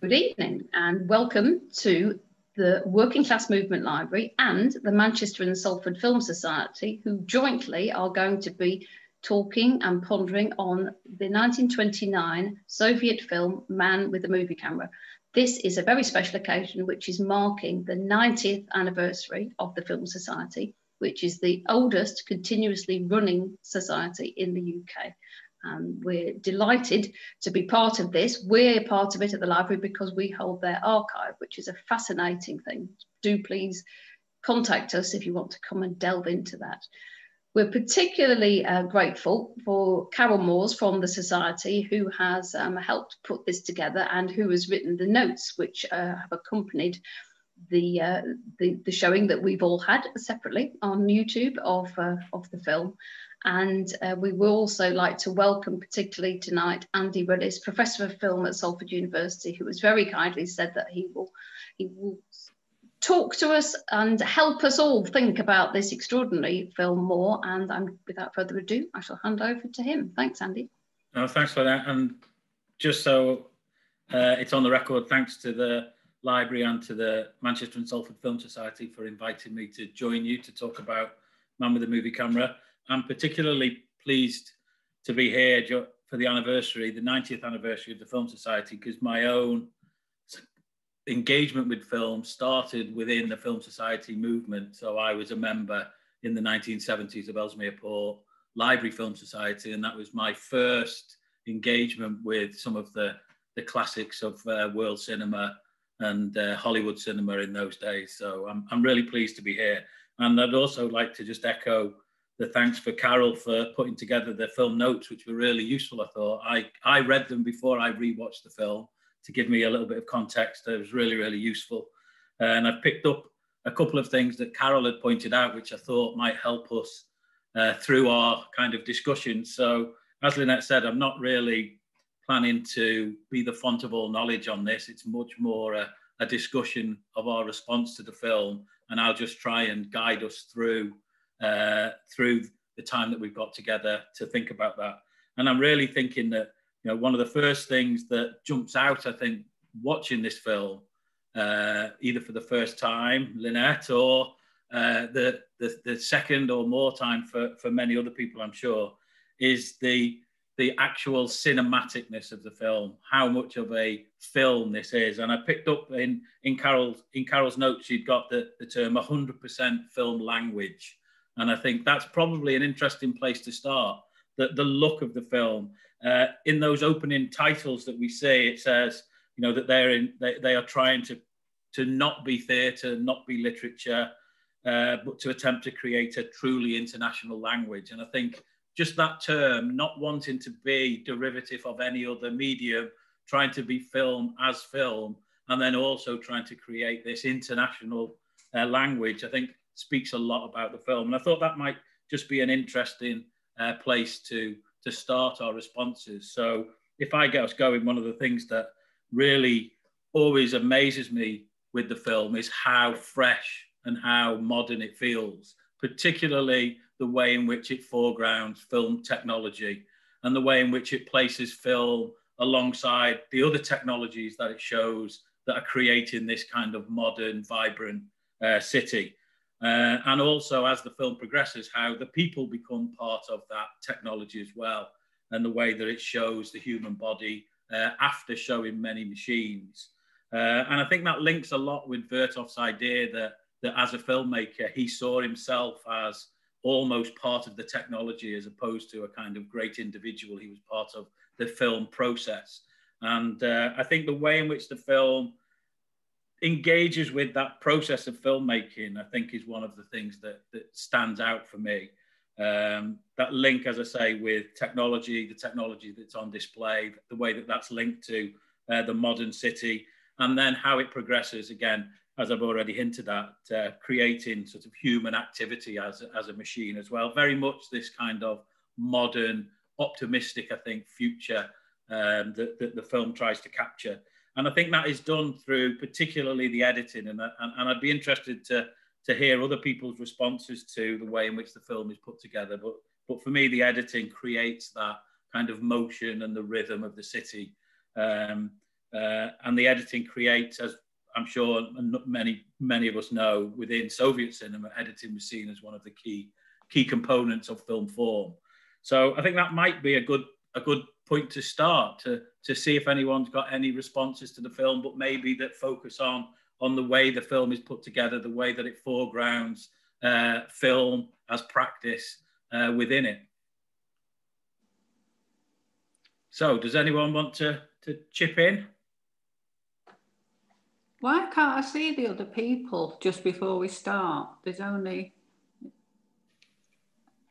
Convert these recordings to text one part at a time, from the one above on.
Good evening and welcome to the Working Class Movement Library and the Manchester and Salford Film Society, who jointly are going to be talking and pondering on the 1929 Soviet film Man with a Movie Camera. This is a very special occasion which is marking the 90th anniversary of the Film Society, which is the oldest continuously running society in the UK. And we're delighted to be part of this. We're part of it at the library because we hold their archive, which is a fascinating thing. Do please contact us if you want to come and delve into that. We're particularly grateful for Carol Moores from the Society, who has helped put this together and who has written the notes which have accompanied the showing that we've all had separately on YouTube of the film. And we will also like to welcome particularly tonight Andy Willis, Professor of Film at Salford University, who has very kindly said that he will talk to us and help us all think about this extraordinary film more. And without further ado, I shall hand over to him. Thanks, Andy. No, thanks for that. And just so it's on the record, thanks to the library and to the Manchester and Salford Film Society for inviting me to join you to talk about Man with a Movie Camera. I'm particularly pleased to be here for the anniversary, the 90th anniversary of the Film Society, because my own engagement with film started within the Film Society movement. So I was a member in the 1970s of Ellesmere Port Library Film Society, and that was my first engagement with some of the classics of world cinema and Hollywood cinema in those days. So I'm really pleased to be here. And I'd also like to just echo the thanks for Carol for putting together the film notes, which were really useful, I thought. I read them before I rewatched the film to give me a little bit of context. It was really, really useful. And I've picked up a couple of things that Carol had pointed out, which I thought might help us through our kind of discussion. So as Lynette said, I'm not really planning to be the font of all knowledge on this. It's much more a discussion of our response to the film. And I'll just try and guide us through the time that we've got together to think about that. And I'm really thinking that, you know, one of the first things that jumps out, I think, watching this film, either for the first time, Lynette, or the second or more time for many other people, I'm sure, is the actual cinematicness of the film, how much of a film this is. And I picked up in Carol's notes, she'd got the term 100% film language. And I think that's probably an interesting place to start, the look of the film. In those opening titles that we see, it says, you know, that they are trying to not be theatre, not be literature, but to attempt to create a truly international language. And I think just that term, not wanting to be derivative of any other medium, trying to be film as film, and then also trying to create this international language, I think speaks a lot about the film. And I thought that might just be an interesting place to start our responses. So if I get us going, one of the things that really always amazes me with the film is how fresh and how modern it feels, particularly the way in which it foregrounds film technology and the way in which it places film alongside the other technologies that it shows that are creating this kind of modern, vibrant city. And also, as the film progresses, how the people become part of that technology as well, and the way that it shows the human body after showing many machines. And I think that links a lot with Vertov's idea that as a filmmaker, he saw himself as almost part of the technology as opposed to a kind of great individual. He was part of the film process. And I think the way in which the film engages with that process of filmmaking, I think, is one of the things that stands out for me. That link, as I say, with technology, the technology that's on display, the way that that's linked to the modern city, and then how it progresses, again, as I've already hinted at, creating sort of human activity as a machine as well. Very much this kind of modern, optimistic, I think, future that the film tries to capture. And I think that is done through particularly the editing. And I'd be interested to hear other people's responses to the way in which the film is put together. But for me, the editing creates that kind of motion and the rhythm of the city. and the editing creates, as I'm sure many of us know, within Soviet cinema, editing was seen as one of the key components of film form. So I think that might be a good point to start, to see if anyone's got any responses to the film, but maybe that focus on the way the film is put together, the way that it foregrounds film as practice within it. So does anyone want to chip in? Why can't I see the other people just before we start? There's only...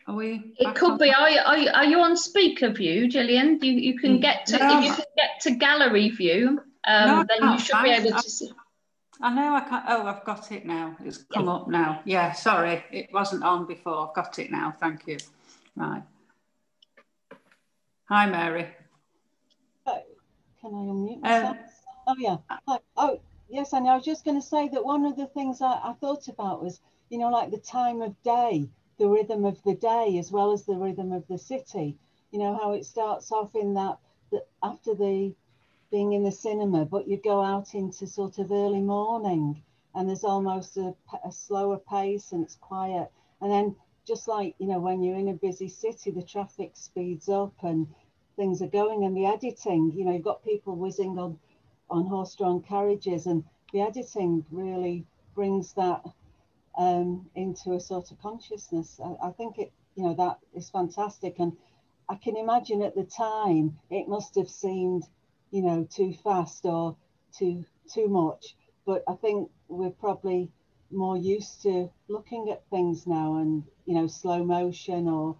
Are we? It could be. Are you on speaker view, Gillian? You can get to, no. if you can get to gallery view, no, then you should be able to see. I know I can't. Oh, I've got it now. It's come up now. Yeah, sorry, it wasn't on before. I've got it now. Thank you. Right. Hi, Mary. Oh, can I unmute myself? Oh yeah. Hi. Oh yes, Annie. I was just going to say that one of the things I thought about was, you know, like the time of day, the rhythm of the day, as well as the rhythm of the city. You know, how it starts off in that after the being in the cinema, but you go out into sort of early morning, and there's almost a slower pace, and it's quiet. And then, just like, you know, when you're in a busy city, the traffic speeds up and things are going, and the editing, you know, you've got people whizzing on horse-drawn carriages, and the editing really brings that into a sort of consciousness. I think it, you know, that is fantastic. And I can imagine at the time it must have seemed, you know, too fast or too much, but I think we're probably more used to looking at things now, and, you know, slow motion or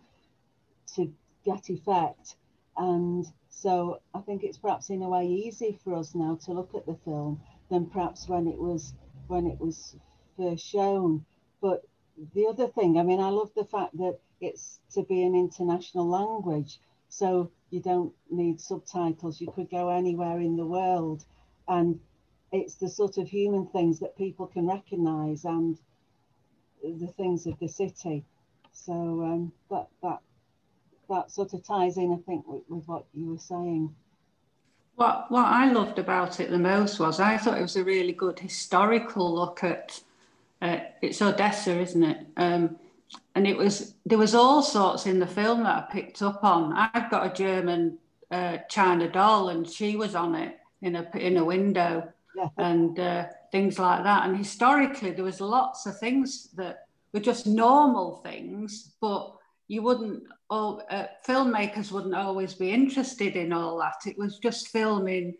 to get effect. And so I think it's perhaps in a way easy for us now to look at the film than perhaps when it was first shown. But the other thing, I mean, I love the fact that it's to be an international language, so you don't need subtitles. You could go anywhere in the world, and it's the sort of human things that people can recognize and the things of the city. So that sort of ties in, I think, with what you were saying. What I loved about it the most was I thought it was a really good historical look at it's Odessa, isn't it? And there was all sorts in the film that I picked up on. I've got a German China doll, and she was on it in a window, yeah. And things like that. And historically, there was lots of things that were just normal things, but you wouldn't. Filmmakers wouldn't always be interested in all that. It was just filming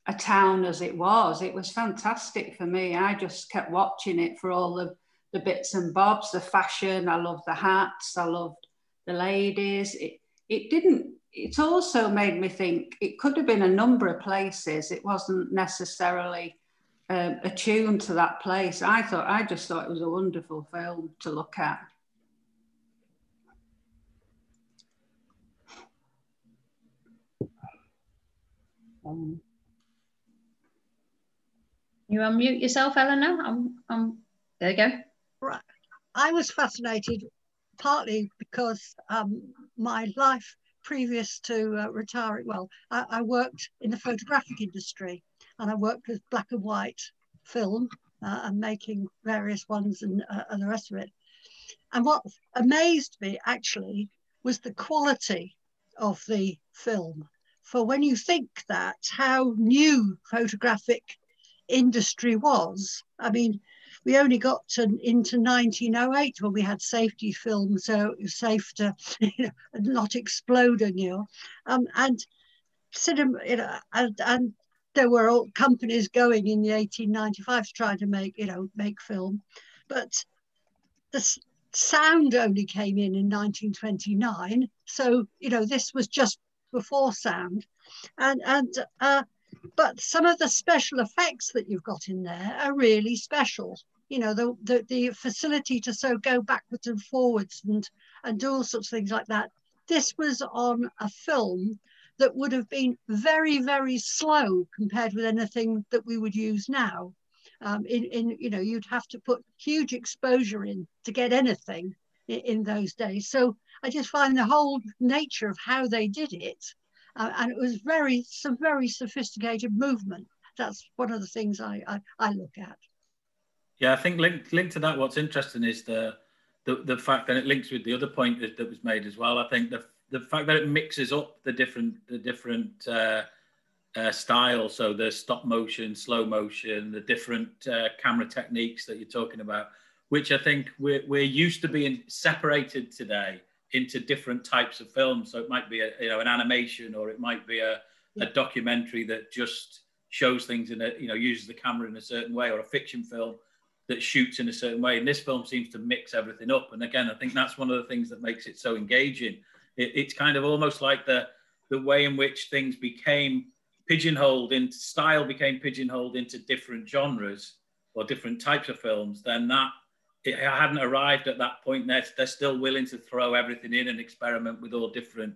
a town as it was. It was fantastic for me. I just kept watching it for all the bits and bobs, the fashion. I loved the hats. I loved the ladies. It also made me think it could have been a number of places. It wasn't necessarily attuned to that place. I just thought it was a wonderful film to look at. You unmute yourself, Eleanor. There you go. Right. I was fascinated partly because my life previous to retiring, well, I worked in the photographic industry, and I worked with black and white film and making various ones and the rest of it. And what amazed me actually was the quality of the film. For when you think that how new photographic industry was, I mean, we only got into 1908 when we had safety film, so it was safe to, you know, not explode on you. And cinema, you know, and there were all companies going in the 1895s trying to make film, but the sound only came in 1929. So, you know, this was just before sound, but some of the special effects that you've got in there are really special. You know, the facility to go backwards and forwards and do all sorts of things like that. This was on a film that would have been very, very slow compared with anything that we would use now. You know, you'd have to put huge exposure in to get anything in those days. So I just find the whole nature of how they did it and it was some very sophisticated movement. That's one of the things I look at. Yeah, I think linked to that, what's interesting is the fact that it links with the other point that was made as well. I think the fact that it mixes up the different styles, so the stop motion, slow motion, the different camera techniques that you're talking about, which I think we're used to being separated today into different types of films. So it might be an animation, or it might be a documentary that just shows things in uses the camera in a certain way, or a fiction film that shoots in a certain way. And this film seems to mix everything up. And again, I think that's one of the things that makes it so engaging. It's kind of almost like the way in which things became pigeonholed into style, became pigeonholed into different genres or different types of films. Then that it hadn't arrived at that point. They're still willing to throw everything in and experiment with all different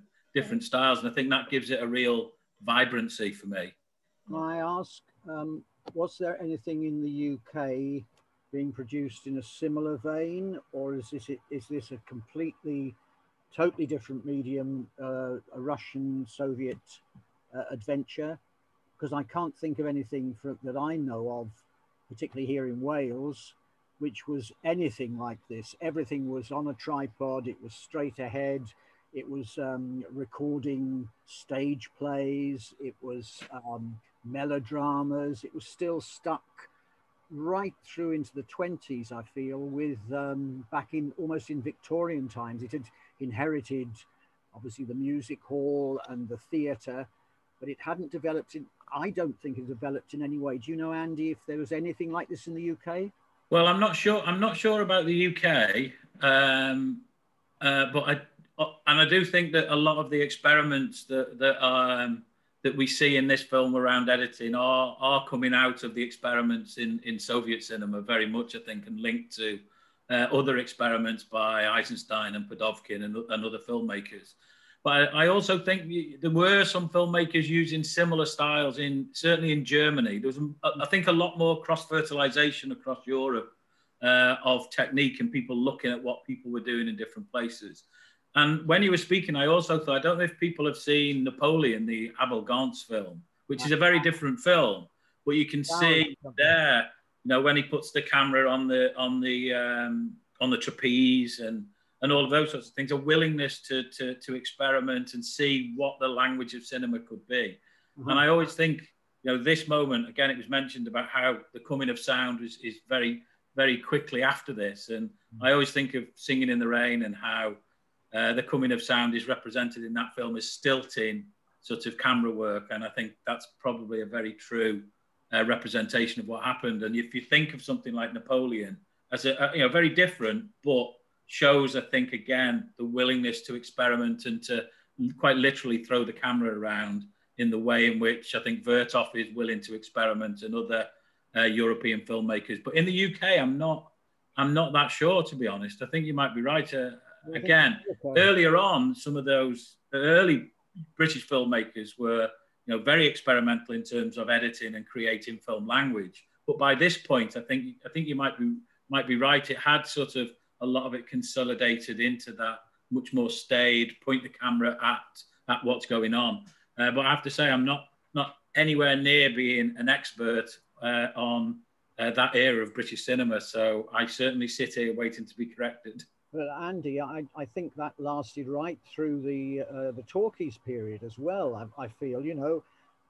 styles. And I think that gives it a real vibrancy for me. Can I ask, was there anything in the UK being produced in a similar vein, or is this a totally different medium, a Russian Soviet adventure? Because I can't think of anything that I know of, particularly here in Wales, which was anything like this. Everything was on a tripod, it was straight ahead, it was recording stage plays, it was melodramas. It was still stuck right through into the 20s, I feel, with back in almost in Victorian times. It had inherited obviously the music hall and the theatre, but it hadn't developed I don't think it developed in any way. Do you know, Andy, if there was anything like this in the UK? Well, I'm not sure about the UK, but I do think that a lot of the experiments that we see in this film around editing are coming out of the experiments in Soviet cinema very much, I think, and linked to other experiments by Eisenstein and Podovkin and other filmmakers. But I also think there were some filmmakers using similar styles certainly in Germany. There was, I think, a lot more cross-fertilization across Europe of technique and people looking at what people were doing in different places. And when you were speaking, I also thought, I don't know if people have seen Napoleon, the Abel Gance film, which is a very different film, but you can see there, when he puts the camera on the trapeze and all of those sorts of things, a willingness to experiment and see what the language of cinema could be. And I always think, this moment, again, it was mentioned about how the coming of sound is very, very quickly after this. And I always think of Singing in the Rain and how the coming of sound is represented in that film as stilting sort of camera work. And I think that's probably a very true representation of what happened. And if you think of something like Napoleon as a very different, but shows, I think, again, the willingness to experiment and to quite literally throw the camera around in the way in which I think Vertov is willing to experiment and other European filmmakers. But in the UK, I'm not that sure, to be honest. I think you might be right. Again, earlier on, some of those early British filmmakers were, very experimental in terms of editing and creating film language. But by this point, I think you might be right. It had sort of a lot of it consolidated into that much more staid, point the camera at what's going on. But I have to say, I'm not anywhere near being an expert on that era of British cinema. So I certainly sit here waiting to be corrected. Well, Andy, I think that lasted right through the talkies period as well. I feel,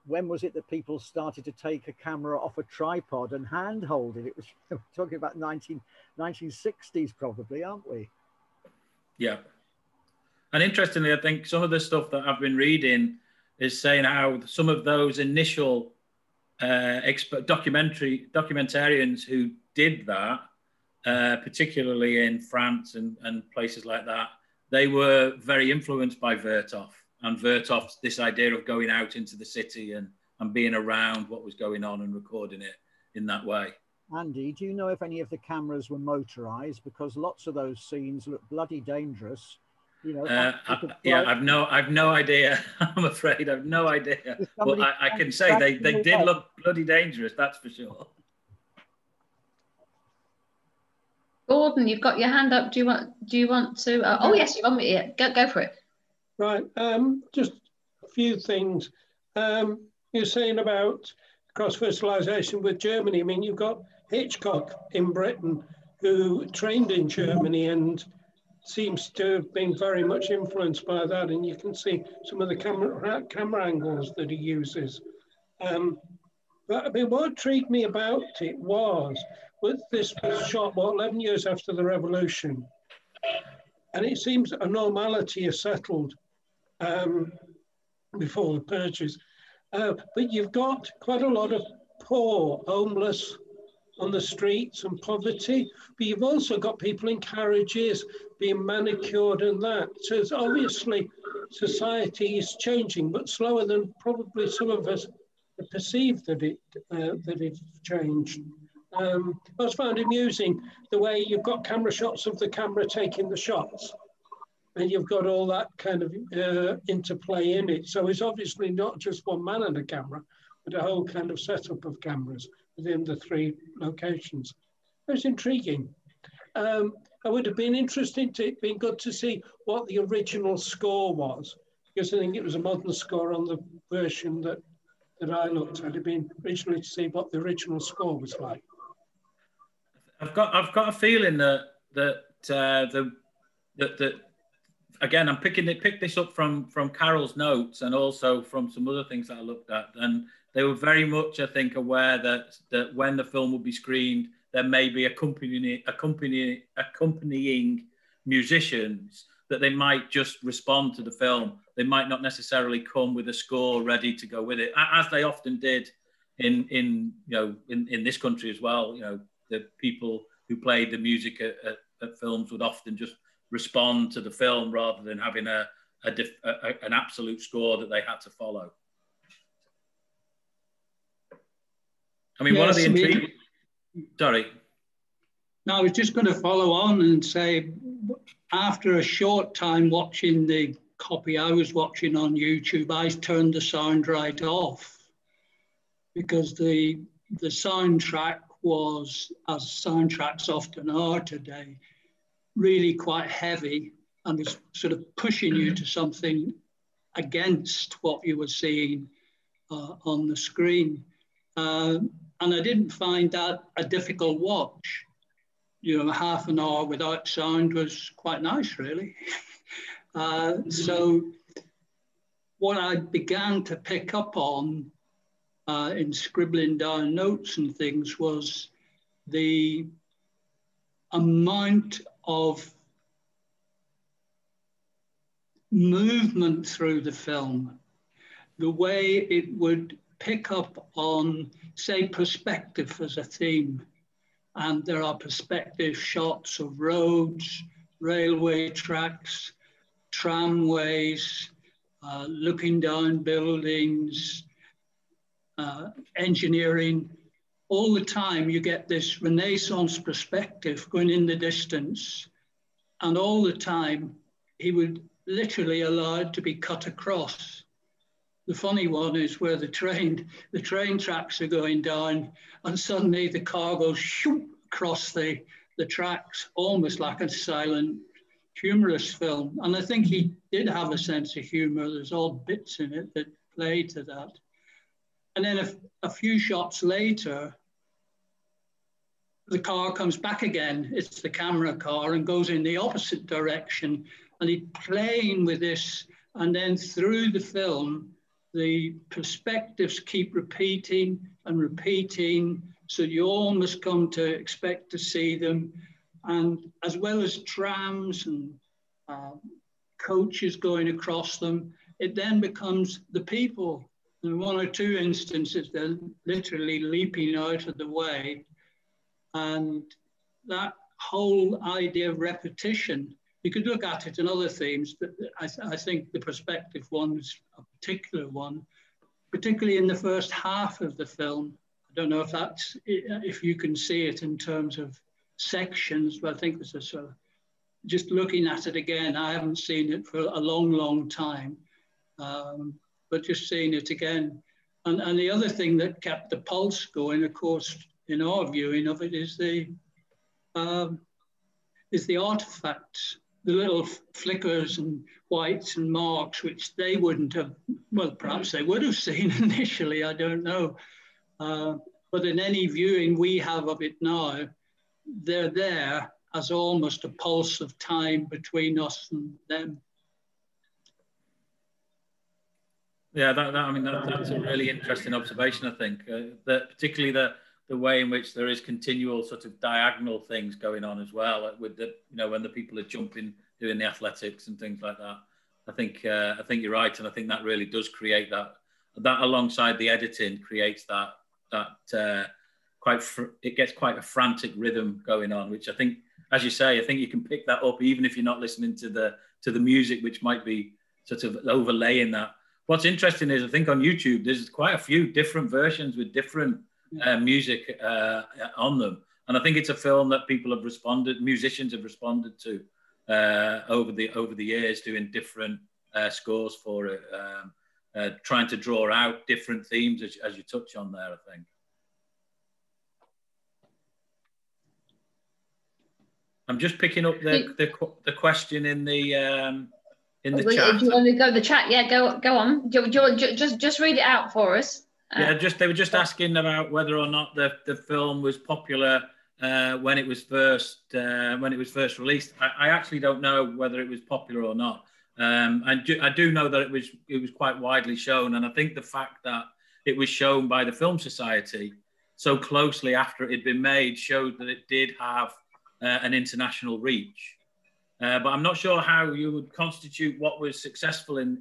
when was it that people started to take a camera off a tripod and handhold it? It was, we're talking about 1960s probably, aren't we? Yeah. And interestingly, I think some of the stuff that I've been reading is saying how some of those initial documentarians who did that, particularly in France and places like that, they were very influenced by Vertov. And Vertov's this idea of going out into the city and being around what was going on and recording it in that way. Andy, do you know if any of the cameras were motorized? Because lots of those scenes look bloody dangerous. I've no idea. I'm afraid I've no idea. But I can say they did look bloody dangerous. That's for sure. Gordon, you've got your hand up. Do you want to? Oh yes, you want me? Yeah, go for it. Right. Just few things. You're saying about cross-fertilisation with Germany. I mean, you've got Hitchcock in Britain who trained in Germany and seems to have been very much influenced by that. And you can see some of the camera angles that he uses. But I mean, what intrigued me about it was this was shot, 11 years after the revolution. And it seems a normality is settled before the purges. But you've got quite a lot of poor, homeless on the streets and poverty, but you've also got people in carriages being manicured and that. So it's obviously society is changing, but slower than probably some of us perceive that it's changed. I was found amusing the way you've got camera shots of the camera taking the shots, and you've got all that kind of interplay in it. So it's obviously not just one man and a camera, but a whole kind of setup of cameras within the 3 locations. It was intriguing. It would have been good to see what the original score was, because I think it was a modern score on the version that I looked at. It'd been originally to see what the original score was like. I've got a feeling that again, I'm picked this up from Carol's notes and also from some other things that I looked at, and they were very much, I think, aware that when the film would be screened, there may be accompanying musicians, that they might just respond to the film. They might not necessarily come with a score ready to go with it, as they often did in this country as well. You know, the people who played the music at films would often just respond to the film rather than having an absolute score that they had to follow. I mean, one of the intriguing... Sorry. No, I was just going to follow on and say, after a short time watching the copy I was watching on YouTube, I turned the sound right off, because the soundtrack was, as soundtracks often are today, really quite heavy and was sort of pushing you to something against what you were seeing on the screen. And I didn't find that a difficult watch. You know, half an hour without sound was quite nice, really. So what I began to pick up on in scribbling down notes and things was the amount of movement through the film, the way it would pick up on, say, perspective as a theme. And there are perspective shots of roads, railway tracks, tramways, looking down buildings, engineering. All the time you get this Renaissance perspective going in the distance, and all the time he would literally allow it to be cut across. The funny one is where the train tracks are going down, and suddenly the car goes shoop across the tracks, almost like a silent, humorous film. And I think he did have a sense of humor. There's odd bits in it that play to that. And then a few shots later, the car comes back again. It's the camera car and goes in the opposite direction. And he's playing with this. And then through the film, the perspectives keep repeating and repeating. So you almost come to expect to see them. And as well as trams and coaches going across them, it then becomes the people. In 1 or 2 instances, they're literally leaping out of the way. And that whole idea of repetition, you could look at it in other themes, but I think the perspective one is a particular one, particularly in the first half of the film. I don't know if you can see it in terms of sections, but I think there's a sort of, just looking at it again, I haven't seen it for a long, long time. But just seeing it again. And the other thing that kept the pulse going, of course, in our viewing of it is the artifacts. the little flickers and whites and marks, which they wouldn't have, well, perhaps they would have seen initially, I don't know. But in any viewing we have of it now, they're there as almost a pulse of time between us and them. Yeah, I mean, that's a really interesting observation, I think, that particularly the way in which there is continual sort of diagonal things going on as well, with the, you know, when the people are jumping, doing the athletics and things like that. I think you're right, and I think that really does create that alongside the editing creates that it gets quite a frantic rhythm going on, which I think, as you say, I think you can pick that up even if you're not listening to the music, which might be sort of overlaying that. What's interesting is I think on YouTube there's quite a few different versions with different music on them, and I think it's a film that musicians have responded to over the years, doing different scores for it, trying to draw out different themes as you touch on there, I think. I'm just picking up the question in the chat. Do you want to go to the chat? Yeah, go on. Just read it out for us. Yeah, they were just asking about whether or not the film was popular when it was first released. I actually don't know whether it was popular or not. I do know that it was quite widely shown, and I think the fact that it was shown by the Film Society so closely after it had been made showed that it did have an international reach. But I'm not sure how you would constitute what was successful in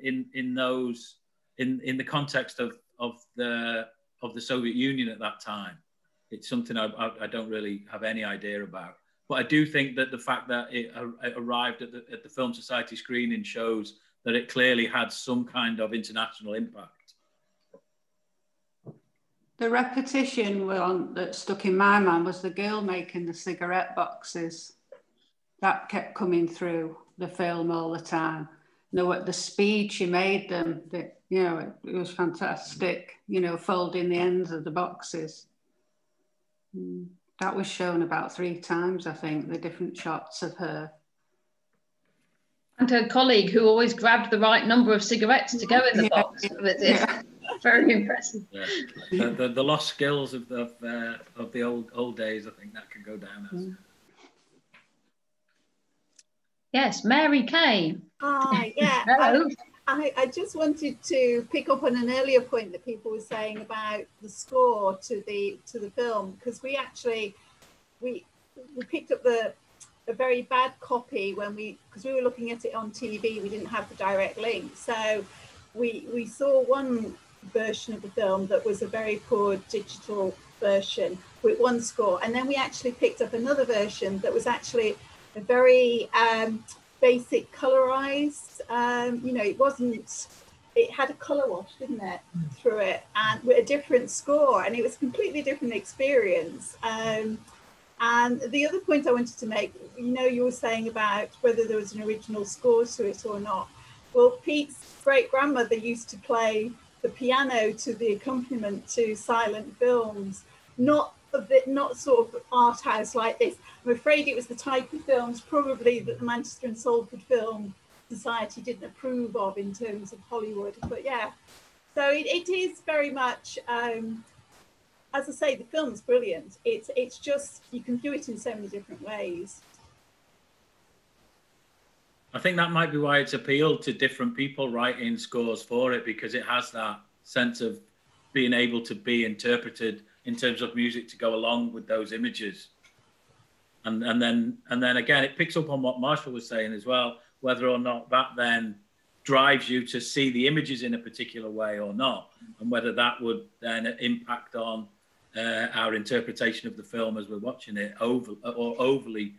the context of the Soviet Union at that time. It's something I don't really have any idea about. But I do think that the fact that it arrived at the Film Society screening shows that it clearly had some kind of international impact. The repetition one that stuck in my mind was the girl making the cigarette boxes. That kept coming through the film all the time. You know, at the speed she made them, you know, it was fantastic, you know, folding the ends of the boxes. That was shown about 3 times, I think, the different shots of her. And her colleague who always grabbed the right number of cigarettes to go in the box. Yeah. Very impressive. Yeah. The lost skills of the old days, I think that can go down as. Yes, Mary Kay. Hi, yeah. Hello. I just wanted to pick up on an earlier point that people were saying about the score to the film, because we picked up a very bad copy because we were looking at it on TV. We didn't have the direct link, so we saw one version of the film that was a very poor digital version with one score, and then we actually picked up another version that was actually a very basic colorized, you know, it had a color wash, didn't it, through it, and with a different score, and it was a completely different experience. And the other point I wanted to make, you know, you were saying about whether there was an original score to it or not. Well, Pete's great grandmother used to play the piano to the accompaniment to silent films, not sort of art house like this. I'm afraid it was the type of films probably that the Manchester and Salford Film Society didn't approve of in terms of Hollywood. But yeah, so it is very much, as I say, the film's brilliant. It's just, you can do it in so many different ways. I think that might be why it's appealed to different people writing scores for it, because it has that sense of being able to be interpreted in terms of music to go along with those images. And then again, it picks up on what Marshall was saying as well, whether or not that then drives you to see the images in a particular way or not, and whether that would then impact on our interpretation of the film as we're watching it, overly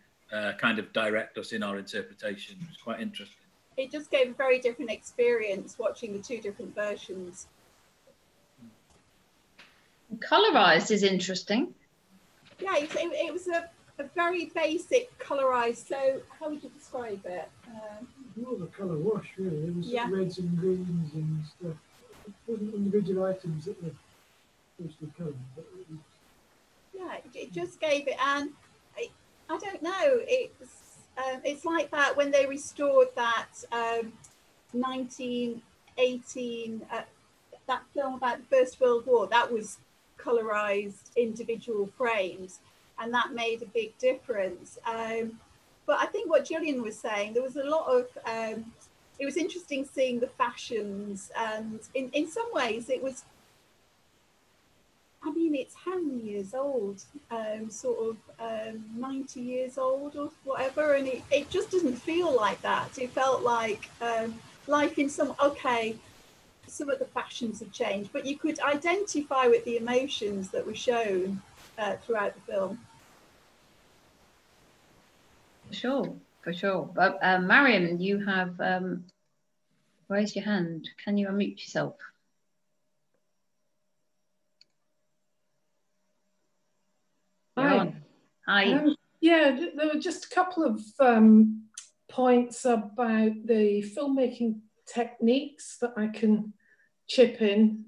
kind of direct us in our interpretation. It's quite interesting. It just gave a very different experience watching the 2 different versions. Colorized is interesting. Yeah, it was a very basic colorized. So how would you describe it? More of a colour wash, really. It was yeah. Reds and greens and stuff. It wasn't individual items that were mostly coloured, but it was... Yeah, it just gave it, and I don't know. it's like that when they restored that 1918 that film about the First World War. That was colorized individual frames, and that made a big difference. But I think what Gillian was saying, there was a lot of it was interesting seeing the fashions, and in some ways it was, I mean, it's how many years old? Sort of 90 years old or whatever, and it just doesn't feel like that. It felt like in some, okay, some of the fashions have changed, but you could identify with the emotions that were shown throughout the film. For sure. But Marion, you have raised your hand. Can you unmute yourself? Hi. Hi. Yeah, there were just a couple of points about the filmmaking techniques that I can chip in.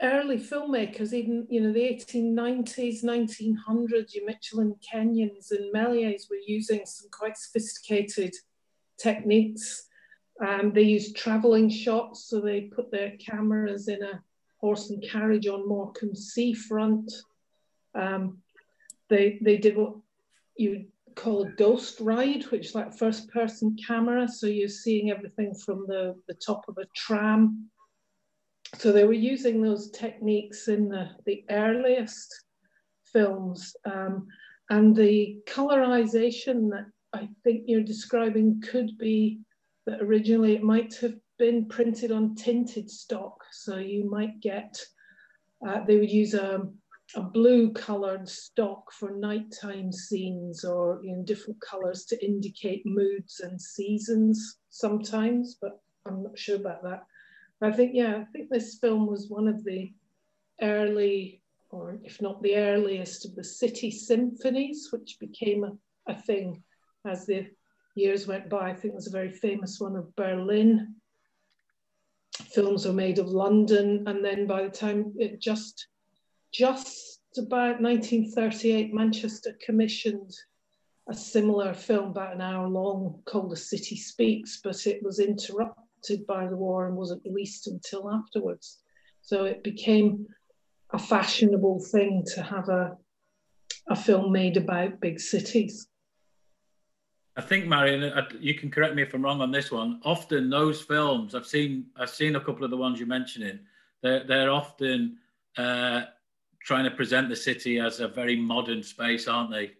Early filmmakers, even, you know, the 1890s, 1900s, your Mitchell and Kenyons and Méliès were using some quite sophisticated techniques. They used traveling shots, so they put their cameras in a horse and carriage on Morecambe's seafront. They did what you call a ghost ride, which is like first-person camera, so you're seeing everything from the top of a tram. So they were using those techniques in the earliest films, and the colorization that I think you're describing could be that originally it might have been printed on tinted stock. So you might get, they would use a blue colored stock for nighttime scenes, or in different colors to indicate moods and seasons sometimes, but I'm not sure about that. I think, yeah, I think this film was one of the early, or if not the earliest, of the city symphonies, which became a thing as the years went by. I think there's a very famous one of Berlin. Films were made of London, and then by the time it just about 1938, Manchester commissioned a similar film, about an hour long, called The City Speaks, but it was interrupted by the war and wasn't released until afterwards. So it became a fashionable thing to have a film made about big cities. I think, Marion, you can correct me if I'm wrong on this one. Often those films, I've seen a couple of the ones you're mentioning, they're often trying to present the city as a very modern space, aren't they?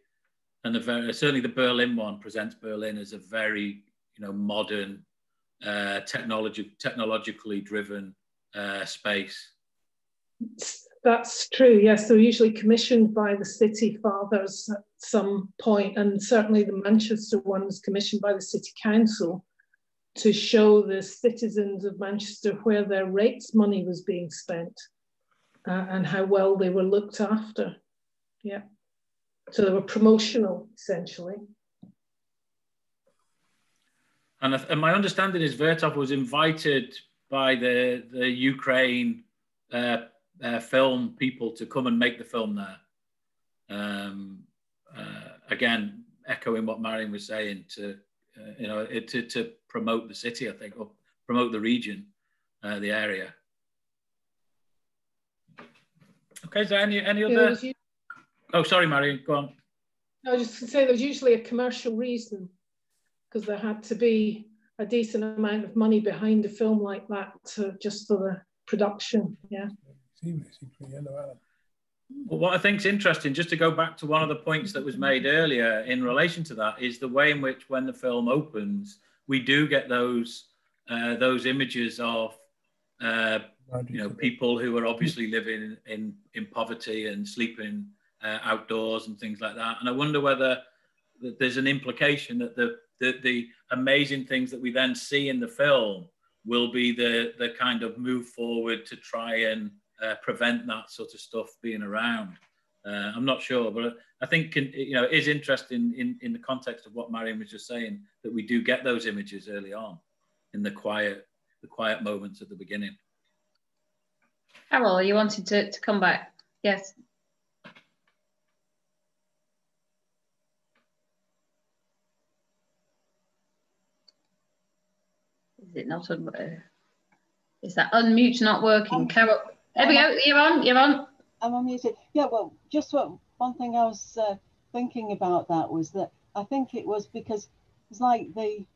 And certainly the Berlin one presents Berlin as a very, you know, modern, technologically driven space. That's true, yes. They're usually commissioned by the city fathers at some point, and certainly the Manchester one was commissioned by the city council to show the citizens of Manchester where their rates money was being spent and how well they were looked after. Yeah. So they were promotional, essentially. And my understanding is Vertov was invited by the Ukraine film people to come and make the film there. Again, echoing what Marion was saying, to to promote the city, I think, or promote the region, the area. Okay, is there any other? Oh, sorry, Marion, go on. I was just going to say there was usually a commercial reason, because there had to be a decent amount of money behind a film like that, just for the production. Yeah. Well, what I think is interesting, just to go back to one of the points that was made earlier in relation to that, is the way in which, when the film opens, we do get those images of people who are obviously living in poverty and sleeping outdoors and things like that. And I wonder whether there's an implication that the amazing things that we then see in the film will be the kind of move forward to try and prevent that sort of stuff being around. I'm not sure, but I think it is interesting in the context of what Marion was just saying, that we do get those images early on in the quiet moments at the beginning. Carol, you wanted to come back? Yes. Is it not? Is that unmute not working? Carol, there we go. You're on. You're on. I'm unmuted. Yeah. Well, just one thing I was thinking about that was that I think it was because it's like the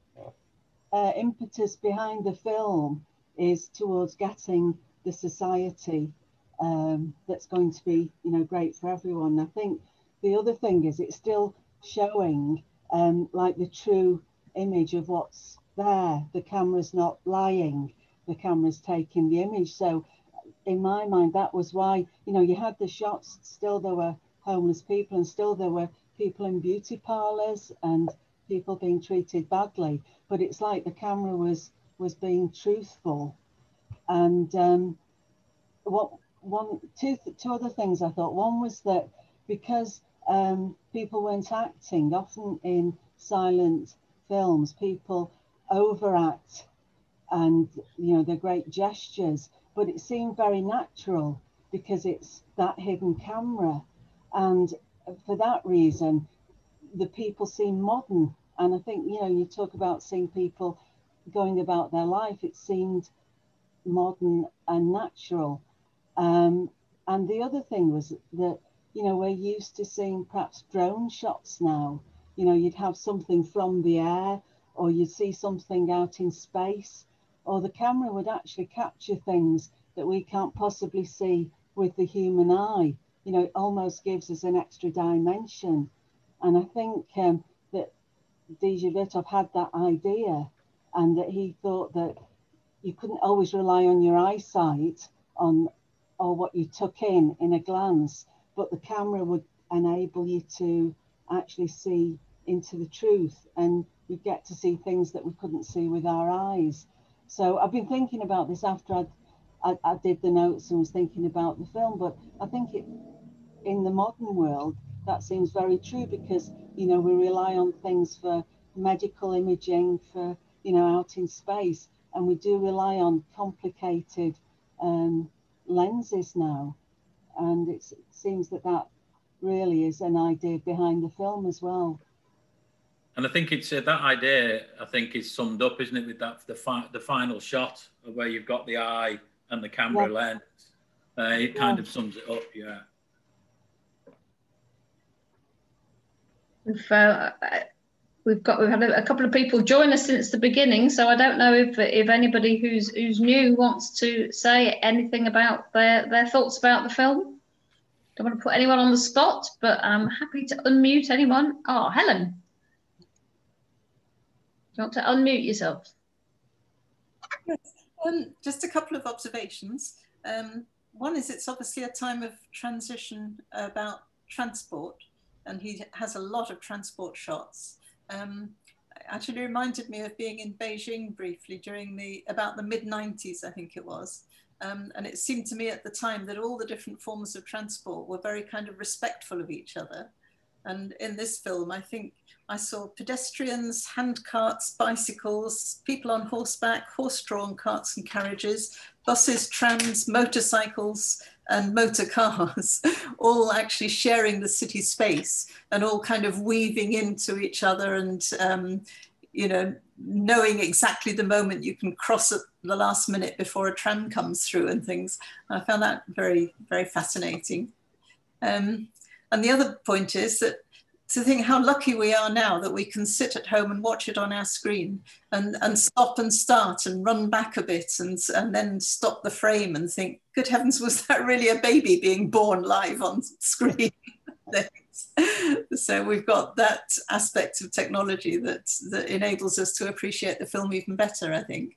impetus behind the film is towards getting the society that's going to be, you know, great for everyone. I think the other thing is it's still showing like the true image of what's there. The camera's not lying, the camera's taking the image. So in my mind, that was why, you know, you had the shots, still there were homeless people and still there were people in beauty parlors and people being treated badly, but it's like the camera was being truthful. And two other things I thought. One was that because people weren't acting, often in silent films, people overact and, you know, they're great gestures, but it seemed very natural because it's that hidden camera. And for that reason, the people seem modern. And I think, you know, you talk about seeing people going about their life, it seemed modern and natural. And the other thing was that, you know, we're used to seeing perhaps drone shots now. You know, you'd have something from the air, or you'd see something out in space, or the camera would actually capture things that we can't possibly see with the human eye. You know, it almost gives us an extra dimension. And I think that Dziga Vertov had that idea, and that he thought that you couldn't always rely on your eyesight or what you took in a glance, but the camera would enable you to actually see into the truth, and you get to see things that we couldn't see with our eyes. So I've been thinking about this after I did the notes and was thinking about the film, but I think in the modern world, that seems very true because, you know, we rely on things for medical imaging, for, you know, out in space, and we do rely on complicated lenses now. And it seems that really is an idea behind the film as well. And I think it's that idea, I think, is summed up, isn't it, with that the final shot of where you've got the eye and the camera lens. It kind of sums it up, yeah. We've had a couple of people join us since the beginning, so I don't know if anybody who's new wants to say anything about their thoughts about the film. Don't want to put anyone on the spot, but I'm happy to unmute anyone. Oh, Helen. Do you want to unmute yourself? Yes, just a couple of observations. One is it's obviously a time of transition about transport, and he has a lot of transport shots. Actually reminded me of being in Beijing briefly during about the mid-90s, I think it was. And it seemed to me at the time that all the different forms of transport were very kind of respectful of each other. And in this film, I think I saw pedestrians, hand carts, bicycles, people on horseback, horse-drawn carts and carriages, buses, trams, motorcycles, and motor cars, all actually sharing the city space and all kind of weaving into each other and, you know, knowing exactly the moment you can cross at the last minute before a tram comes through and things. I found that very, very fascinating. And the other point is that to think how lucky we are now that we can sit at home and watch it on our screen and stop and start and run back a bit and then stop the frame and think, good heavens, was that really a baby being born live on screen? So we've got that aspect of technology that enables us to appreciate the film even better, I think.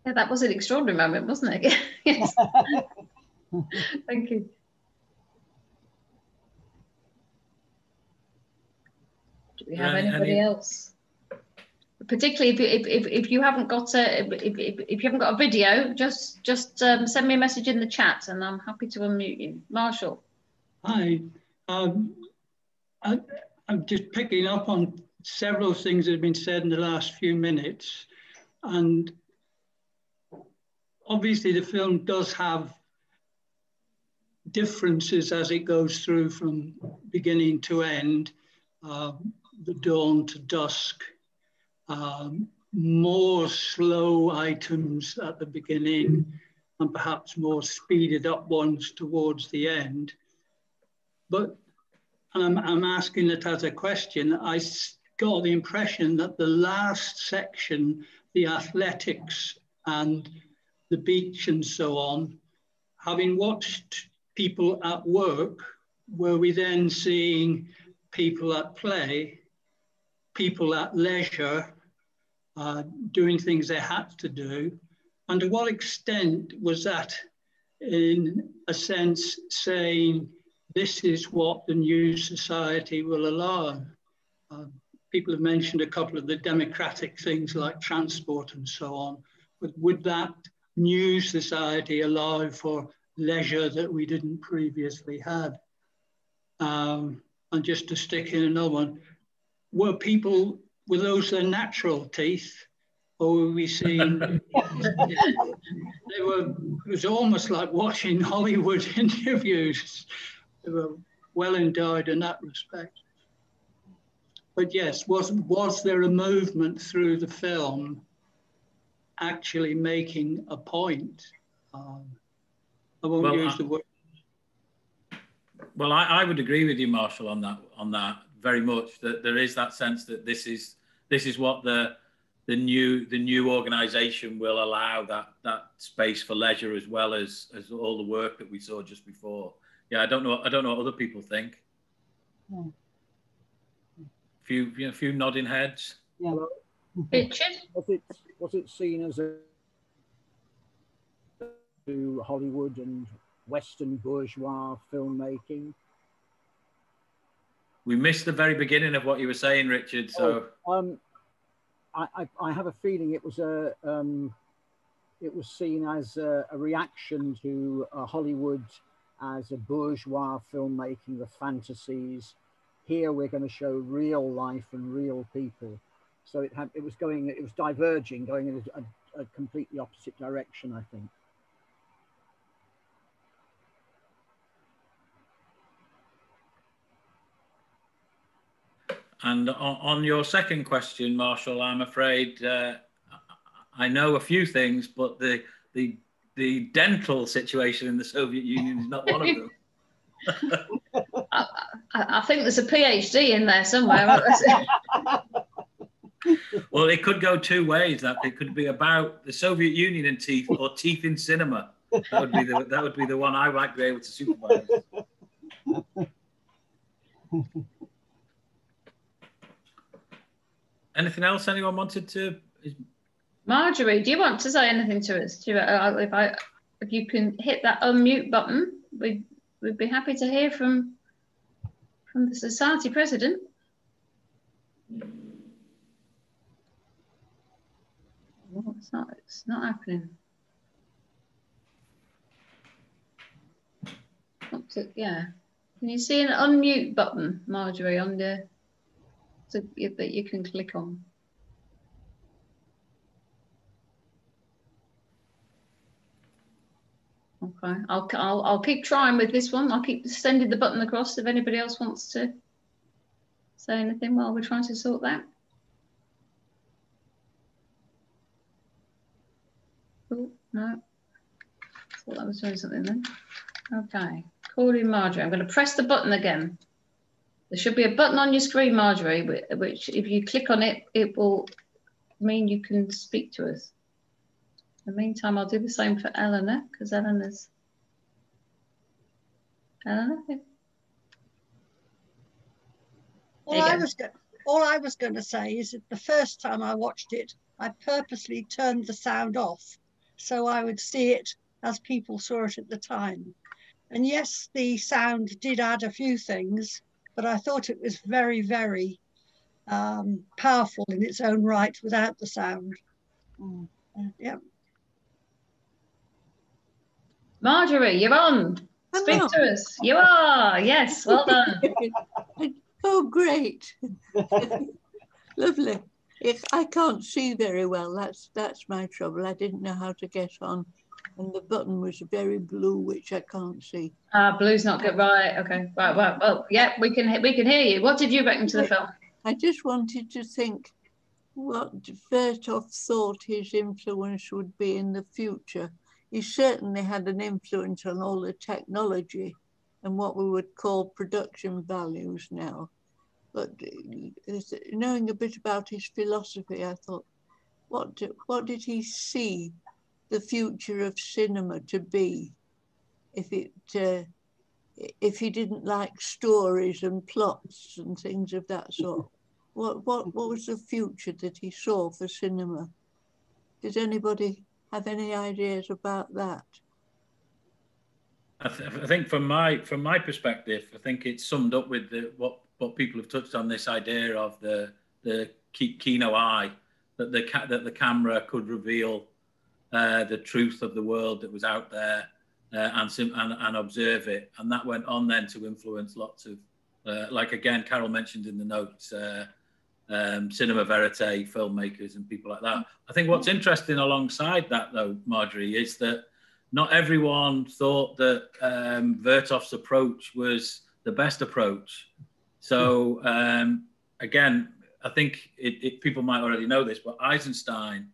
Yeah, that was an extraordinary moment, wasn't it? Yes. Thank you. Do we have anybody else? Particularly if you haven't got a video, just send me a message in the chat, and I'm happy to unmute you. Marshall. Hi. I'm just picking up on several things that have been said in the last few minutes, and obviously the film does have differences as it goes through from beginning to end, the dawn to dusk. more slow items at the beginning, and perhaps more speeded up ones towards the end. But I'm asking it as a question. I got the impression that the last section, the athletics and the beach and so on, having watched people at work, were we then seeing people at play, people at leisure, doing things they had to do? And to what extent was that, in a sense, saying this is what the new society will allow? People have mentioned a couple of the democratic things like transport and so on, but would that new society allow for leisure that we didn't previously have? And just to stick in another one, were those their natural teeth, or were we seeing, it was almost like watching Hollywood interviews. They were well endowed in that respect. But yes, was there a movement through the film actually making a point? I won't use the word. Well, I would agree with you, Marshall, on that very much. That there is that sense that this is what the new organisation will allow, that space for leisure as well as all the work that we saw just before. Yeah, I don't know what other people think. Yeah. A few nodding heads. Yeah. Richard? Was it seen as to Hollywood and Western bourgeois filmmaking? We missed the very beginning of what you were saying, Richard. So I have a feeling it was seen as a reaction to Hollywood as a bourgeois filmmaking, the fantasies. Here we're going to show real life and real people. So it was diverging, going in a completely opposite direction, I think. And on your second question, Marshall, I'm afraid I know a few things, but the dental situation in the Soviet Union is not one of them. I think there's a PhD in there somewhere. Well, it could go two ways. That it could be about the Soviet Union and teeth, or teeth in cinema. That would be the one I might be able to supervise. Anything else anyone wanted to? Marjorie, do you want to say anything to us? If you can hit that unmute button, we'd be happy to hear from the society president. Well, it's not happening. Yeah. Can you see an unmute button, Marjorie, on the that you can click on? Okay, I'll keep trying with this one. I'll keep sending the button across if anybody else wants to say anything while we're trying to sort that. Oh, no. I thought that was doing something then. Okay, calling Marjorie. I'm going to press the button again. There should be a button on your screen, Marjorie, which if you click on it, it will mean you can speak to us. In the meantime, I'll do the same for Eleanor, because Eleanor's... Eleanor? All I was going to say is that the first time I watched it, I purposely turned the sound off so I would see it as people saw it at the time. And yes, the sound did add a few things, but I thought it was very, very powerful in its own right without the sound. Yeah. Marjorie, you're on. Speak to us. You are. Yes, well done. Oh, great. Lovely. I can't see very well. That's my trouble. I didn't know how to get on. And the button was very blue, which I can't see. Blue's not good. Right. Okay. Right. Well, yeah, we can hear you. What did you reckon to the film? I just wanted to think Vertov thought his influence would be in the future. He certainly had an influence on all the technology and what we would call production values now. But knowing a bit about his philosophy, I thought, what did he see the future of cinema to be if he didn't like stories and plots and things of that sort? What was the future that he saw for cinema? Does anybody have any ideas about that? I think from my perspective, I think it's summed up with what people have touched on, this idea of the kino eye, that the camera could reveal the truth of the world that was out there and observe it, and that went on then to influence lots of like again Carol mentioned in the notes, cinema verite filmmakers and people like that. I think what's interesting alongside that though, Marjorie, is that not everyone thought that Vertov's approach was the best approach. So again, I think people might already know this, but Eisenstein,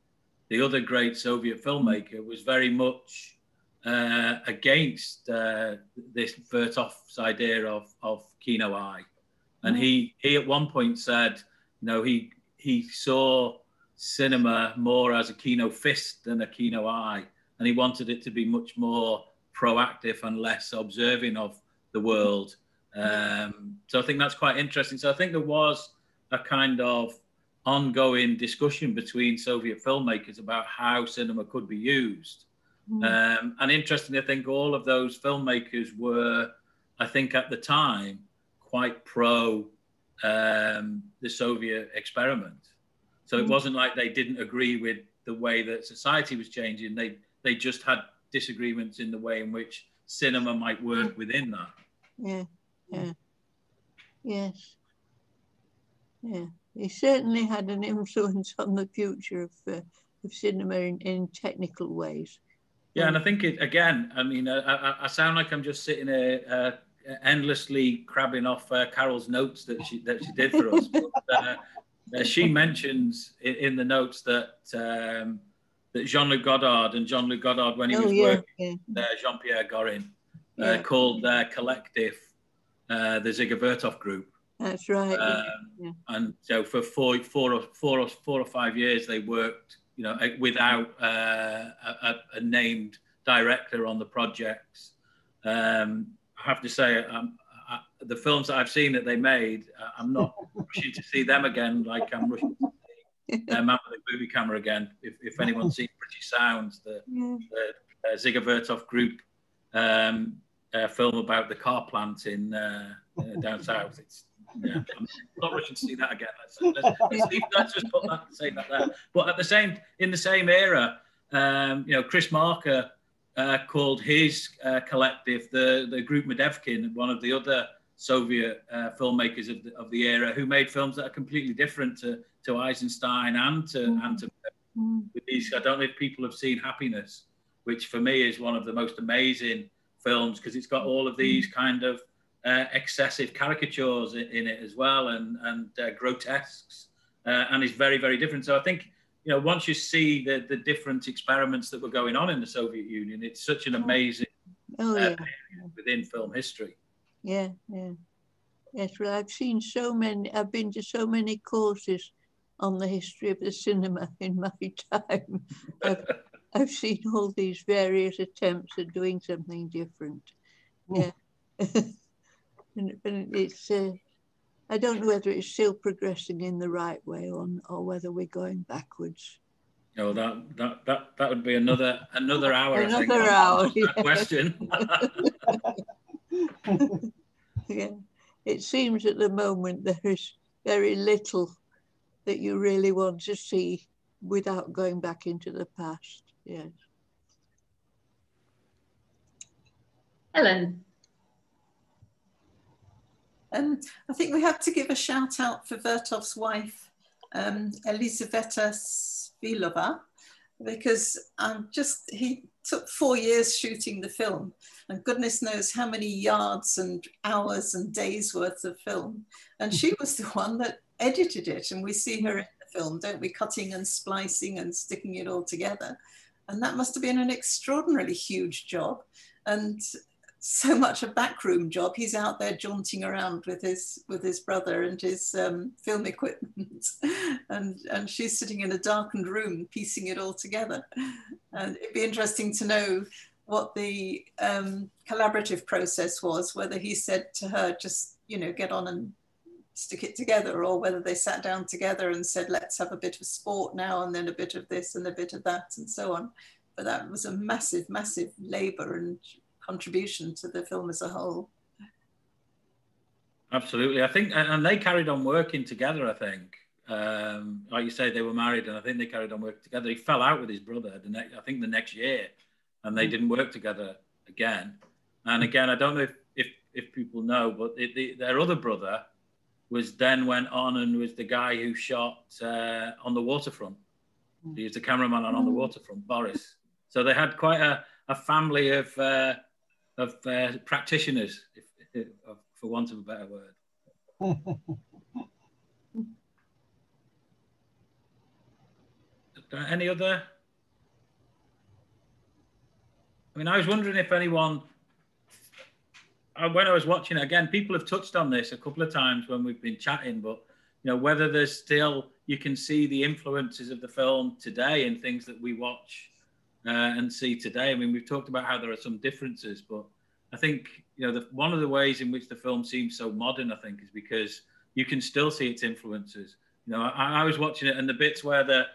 the other great Soviet filmmaker, was very much against this Vertov's idea of kino eye. And he at one point said, you know, he saw cinema more as a kino fist than a kino eye. And he wanted it to be much more proactive and less observing of the world. So I think that's quite interesting. So I think there was a kind of ongoing discussion between Soviet filmmakers about how cinema could be used. And interestingly, I think all of those filmmakers were, I think at the time, quite pro the Soviet experiment. So it wasn't like they didn't agree with the way that society was changing. They just had disagreements in the way in which cinema might work within that. Yes. He certainly had an influence on the future of cinema in technical ways. Yeah, and I think again, I mean, I sound like I'm just sitting here endlessly crabbing off Carol's notes that she did for us. But she mentions in the notes that that Jean-Luc Godard, when he was working with Jean-Pierre Gorin, called their collective the Dziga Vertov group. That's right. And so for four or 5 years they worked, you know, without a named director on the projects. I have to say, the films that I've seen that they made, I'm not rushing to see them again like I'm rushing to see Man with the Movie Camera again. If anyone's seen British Sounds, the Dziga Vertov group film about the car plant in down south, I'm not rushing to see that again. Let's just put that, say that there. But in the same era, you know, Chris Marker called his collective the group Medevkin, one of the other Soviet filmmakers of the era, who made films that are completely different to Eisenstein and to with these. I don't know if people have seen Happiness, which for me is one of the most amazing films because it's got all of these kind of excessive caricatures in it as well, and grotesques, and is very, very different. So I think, you know, once you see the different experiments that were going on in the Soviet Union, it's such an amazing period within film history. Yes, well, I've been to so many courses on the history of the cinema in my time. I've seen all these various attempts at doing something different. And it's, I don't know whether it's still progressing in the right way or whether we're going backwards. Oh, that would be another hour. Another hour. That question. It seems at the moment there is very little that you really want to see without going back into the past. Yes. Ellen. I think we have to give a shout out for Vertov's wife, Elizaveta Svilova, because he took 4 years shooting the film, and goodness knows how many yards and hours and days worth of film. And she was the one that edited it, and we see her in the film, don't we? Cutting and splicing and sticking it all together. And that must have been an extraordinarily huge job. And so much a backroom job. He's out there jaunting around with his brother and his film equipment, and she's sitting in a darkened room piecing it all together. And it'd be interesting to know what the collaborative process was, whether he said to her, just, you know, get on and stick it together, or whether they sat down together and said, let's have a bit of sport now and then a bit of this and a bit of that and so on. But that was a massive, massive labor and contribution to the film as a whole. Absolutely. I think, and they carried on working together, I think. Like you say, they were married, and I think they carried on working together. He fell out with his brother, I think the next year, and they didn't work together again. And again, I don't know if people know, but their other brother went on and was the guy who shot on the waterfront. He was the cameraman on the waterfront, Boris. So they had quite a family of practitioners, for want of a better word. Any other? I mean, I was wondering if anyone, when I was watching it again, people have touched on this a couple of times when we've been chatting, but you know, whether there's still, you can see the influences of the film today in things that we watch and see today. I mean, we've talked about how there are some differences, but I think, you know, one of the ways in which the film seems so modern, I think, is because you can still see its influences. You know, I was watching it, and the bits where the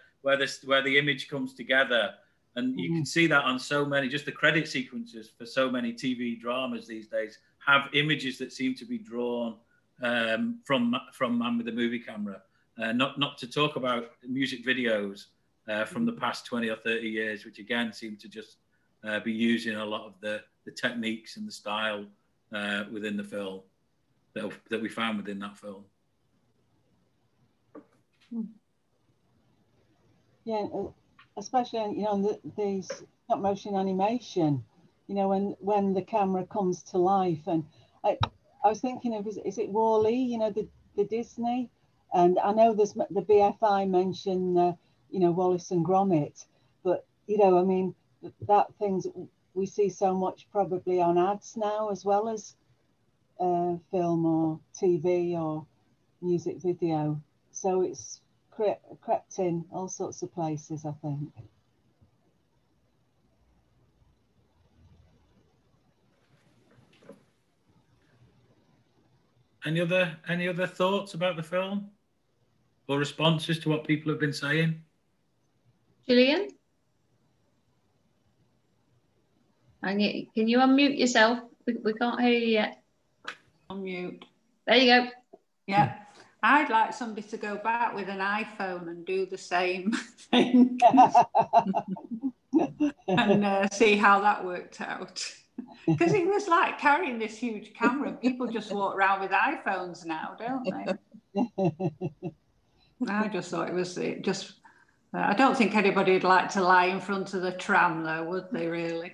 image comes together, and you can see that on so many, just the credit sequences for so many TV dramas these days have images that seem to be drawn from Man with the Movie Camera. Not to talk about music videos from the past 20 or 30 years, which again seem to just be using a lot of the techniques and the style within the film that we found within that film. Yeah, especially, you know, these stop motion animation, you know, when the camera comes to life. And I was thinking of, is it Wall-E, you know, the Disney? And I know there's the BFI mention, you know, Wallace and Gromit, but, you know, I mean, that things we see so much probably on ads now, as well as film or TV or music video. So it's crept in all sorts of places, I think. Any other thoughts about the film or responses to what people have been saying? Gillian? Can you unmute yourself? We can't hear you yet. Unmute. There you go. Yeah. I'd like somebody to go back with an iPhone and do the same thing and see how that worked out. Because he was like carrying this huge camera. People just walk around with iPhones now, don't they? I just thought it was just... I don't think anybody would like to lie in front of the tram, though, would they, really?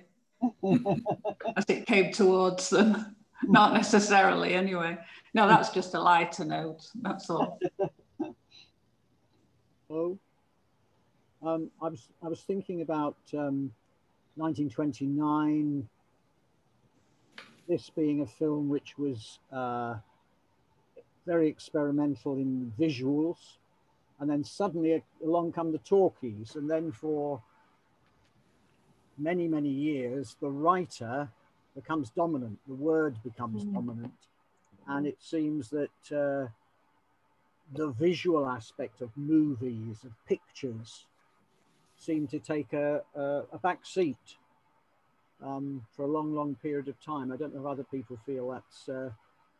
As it came towards them. Not necessarily, anyway. No, that's just a lighter note, that's all. Oh, I was thinking about 1929, this being a film which was very experimental in visuals, and then suddenly along come the talkies, and then for many, many years, the writer becomes dominant, the word becomes dominant. And it seems that the visual aspect of movies, of pictures, seem to take a back seat for a long, long period of time. I don't know if other people feel that's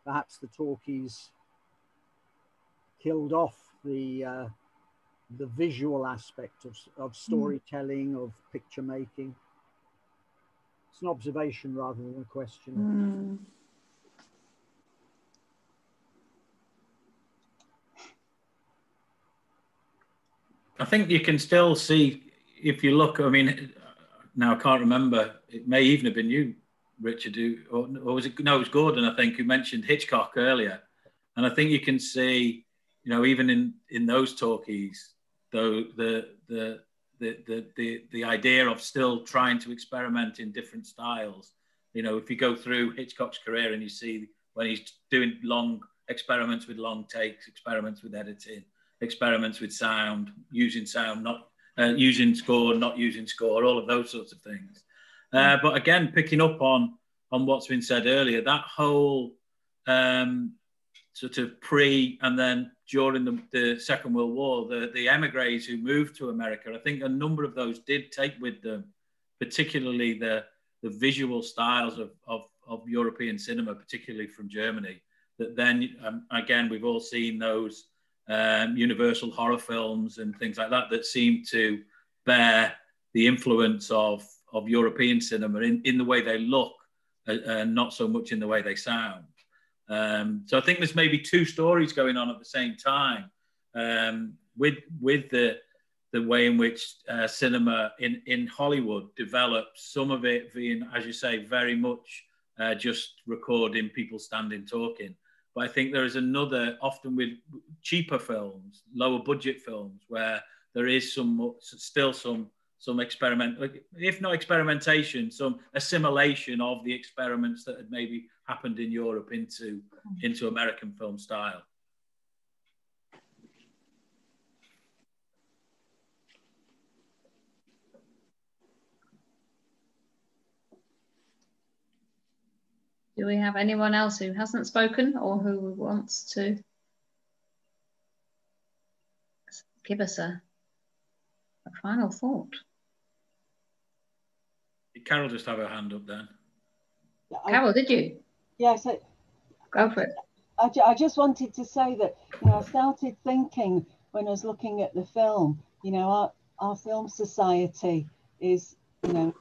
perhaps the talkies killed off the visual aspect of storytelling, of picture making. It's an observation rather than a question. I think you can still see, if you look, I mean, now I can't remember, it may even have been you, Richard, or was it, no, it was Gordon, I think, who mentioned Hitchcock earlier. And I think you can see, you know, even in those talkies, the idea of still trying to experiment in different styles. You know, if you go through Hitchcock's career and you see when he's doing long experiments with long takes, experiments with editing, experiments with sound, using sound, not using score, not using score, all of those sorts of things. But again, picking up on what's been said earlier, that whole sort of pre and then during the Second World War, the emigres who moved to America, I think a number of those did take with them, particularly the visual styles of European cinema, particularly from Germany, that then, again, we've all seen those Universal horror films and things like that that seem to bear the influence of European cinema in the way they look, not so much in the way they sound. So I think there's maybe two stories going on at the same time, with the way in which cinema in Hollywood developed, some of it being, as you say, very much just recording people standing talking. But I think there is another, often with cheaper films, lower budget films, where there is still some experiment, if not experimentation, some assimilation of the experiments that had maybe happened in Europe into American film style. Do we have anyone else who hasn't spoken or who wants to give us a final thought? Did Carol just have her hand up then? Carol, did you? Yes. Go for it. I just wanted to say that, you know, I started thinking when I was looking at the film, you know, our film society is, you know,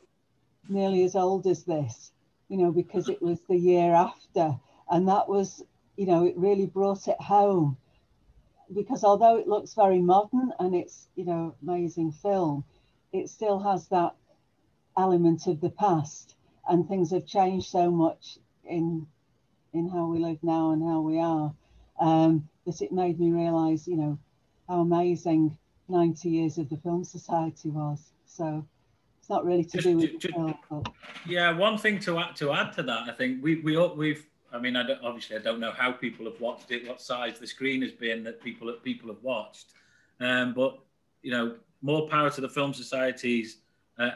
nearly as old as this, you know, because it was the year after. And that was, you know, it really brought it home. Because although it looks very modern and it's, you know, amazing film, it still has that element of the past, and things have changed so much in how we live now and how we are, that it made me realise, you know, how amazing 90 years of the Film Society was. So it's not really to do with the film, but... Yeah, one thing to add to that, I think we've. I mean, obviously I don't know how people have watched it, what size the screen has been that people have watched, but you know, more power to the Film Society's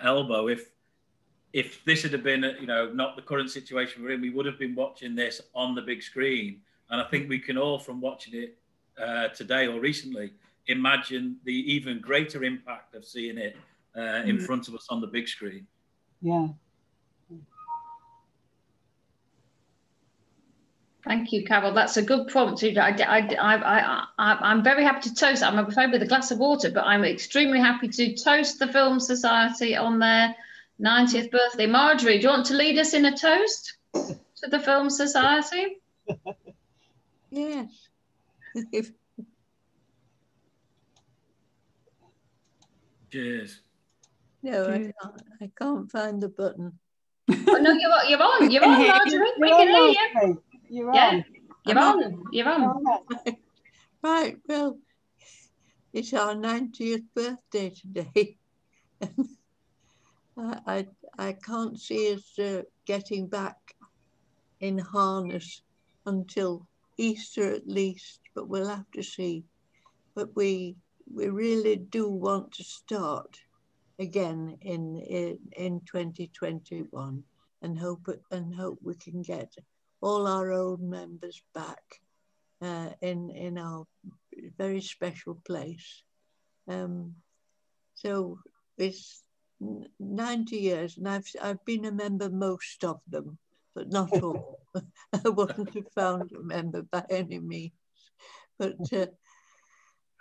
elbow. If this had been, you know, not the current situation we're in, we would have been watching this on the big screen. And I think we can all, from watching it today or recently, imagine the even greater impact of seeing it in front of us on the big screen. Yeah. Thank you, Carol. That's a good prompt. I'm very happy to toast. I'm afraid with a glass of water, but I'm extremely happy to toast the Film Society on their 90th birthday. Marjorie, do you want to lead us in a toast to the Film Society? Yes. Cheers. No, I can't find the button. Oh, no, you're on, Marjorie. We can hear you. You're on. You're on. Right, well, it's our 90th birthday today. I can't see us getting back in harness until Easter at least, but we'll have to see. But we really do want to start again in 2021 and hope we can get all our own members back in our very special place. So it's 90 years, and I've been a member most of them, but not all. I wasn't a founder member by any means. But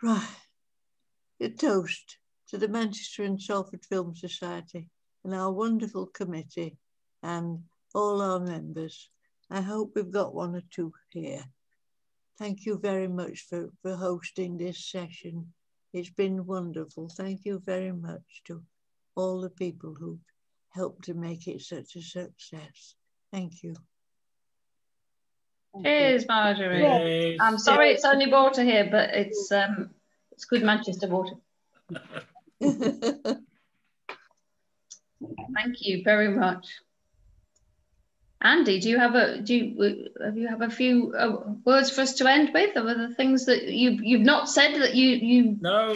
right, a toast to the Manchester and Salford Film Society and our wonderful committee and all our members. I hope we've got one or two here. Thank you very much for hosting this session. It's been wonderful. Thank you very much to all the people who helped to make it such a success. Thank you. Cheers, Marjorie. Cheers. I'm sorry it's only water here, but it's good Manchester water. Thank you very much. Andy, do you have a few words for us to end with, or the things that you've not said that you No,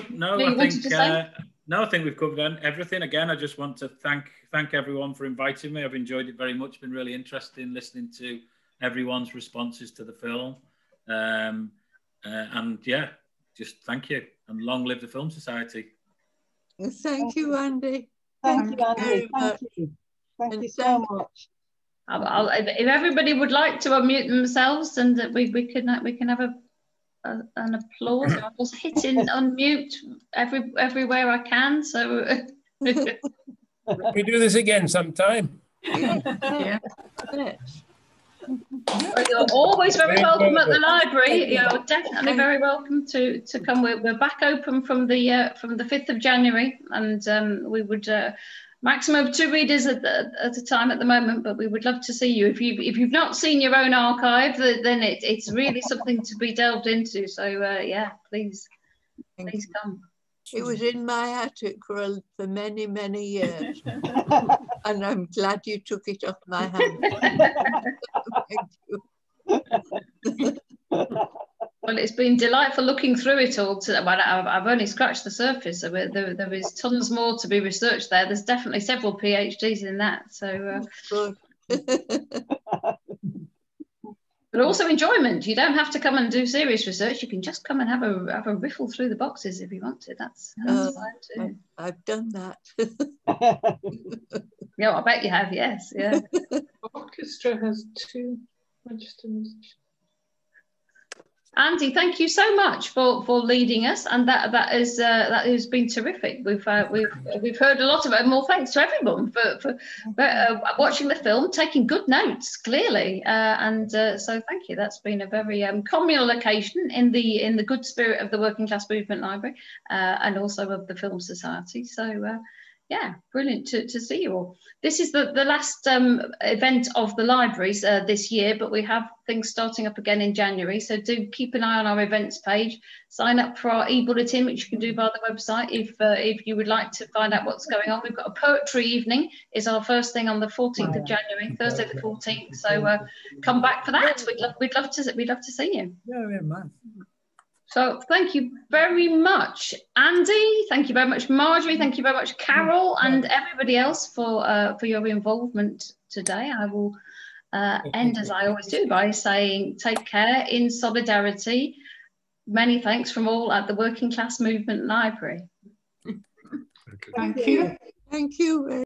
I think we've covered everything. Again, I just want to thank everyone for inviting me. I've enjoyed it very much. It's been really interesting listening to everyone's responses to the film. And yeah, just thank you, and long live the Film Society. Thank you, Andy. Thank you, Andy. Thank you so much. If everybody would like to unmute themselves, and that we can have an applause. I'll just hit in unmute everywhere I can. So we do this again sometime. Yeah. You're always very welcome at the library. You're definitely very welcome to come. We're back open from the 5th of January, and we would maximum of 2 readers at a time at the moment, but we would love to see you. If you've not seen your own archive, then it's really something to be delved into. So yeah, please come. It was in my attic for many, many years, and I'm glad you took it off my hands. Thank you. Well, it's been delightful looking through it all. I've only scratched the surface, so there is tons more to be researched there. There's definitely several PhDs in that. So, but also enjoyment. You don't have to come and do serious research. You can just come and have a riffle through the boxes if you want to. That's fine too. I've done that. Yeah, I bet you have. Yes, yeah. Orchestra has 2 registered musicians. Andy, thank you so much for leading us, and that has been terrific. We've heard a lot about it. More thanks to everyone for watching the film, taking good notes clearly, and so thank you. That's been a very communal occasion in the good spirit of the Working Class Movement Library and also of the Film Society. So. Yeah, brilliant to see you all. This is the last event of the libraries this year, but we have things starting up again in January. So do keep an eye on our events page. Sign up for our e-bulletin, which you can do via the website if you would like to find out what's going on. We've got a poetry evening, is our first thing on the 14th of January, Thursday the 14th. So come back for that. We'd love to see you. Yeah, very much. So thank you very much, Andy. Thank you very much, Marjorie. Thank you very much, Carol, and everybody else for your involvement today. I will end, as I always do, by saying take care in solidarity. Many thanks from all at the Working Class Movement Library. Thank you. Thank you.